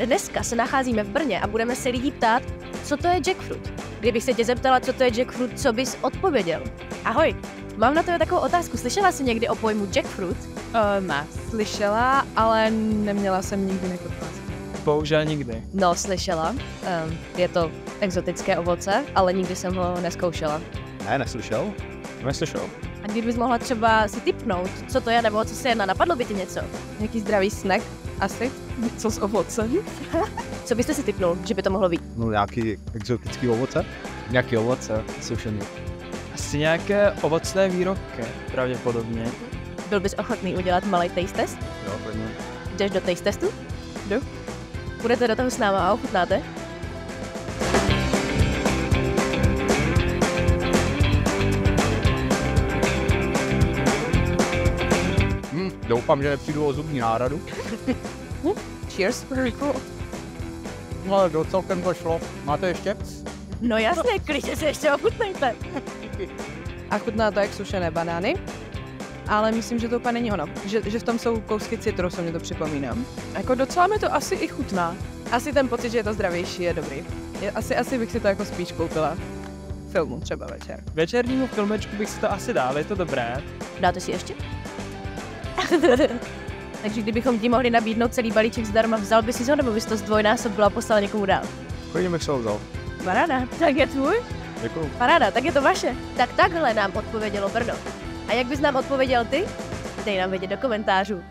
Dneska se nacházíme v Brně a budeme se lidí ptát, co to je jackfruit. Kdybych se tě zeptala, co to je jackfruit, co bys odpověděl? Ahoj, mám na tebe takovou otázku. Slyšela jsi někdy o pojmu jackfruit? Ne, slyšela, ale neměla jsem nikdy nechutnat. Bohužel nikdy. No, slyšela. Je to exotické ovoce, ale nikdy jsem ho neskoušela. Ne, neslyšel? Neslyšel. A kdybys mohla třeba si tipnout, co to je, nebo o co se jedná, napadlo by ti něco? Nějaký zdravý snack? Asi? Co z ovoce? Co byste si tipnul, že by to mohlo být? No nějaký exotický ovoce? Nějaké ovoce, sušený. Asi nějaké ovocné výrobky, pravděpodobně. Byl bys ochotný udělat malý taste test? Jo, klidně. Jdeš do taste testu? Jdu. Budete do toho s náma a ochutnáte? Doufám, že nepřijdu o zubní náhradu. Cheers. No ale do celkem to šlo. Máte ještě? No jasně, klidně se ještě ochutnejte. A chutná to jak sušené banány. Ale myslím, že to úplně není ono. Že v tom jsou kousky citrusu, mě to připomíná. Jako docela mi to asi i chutná. Asi ten pocit, že je to zdravější, je dobrý. Asi bych si to jako spíš koupila filmu třeba večer. Večernímu filmečku bych si to asi dal, je to dobré. Dáte si ještě? Takže kdybychom ti mohli nabídnout celý balíček zdarma, vzal bys si ho, nebo bys to zdvojnásobila a poslal někomu dál? Klidně bych se ho vzal. Paráda, tak je tvůj? Děkuju. Paráda, tak je to vaše. Tak takhle nám odpovědělo Brno. A jak bys nám odpověděl ty? Dej nám vědět do komentářů.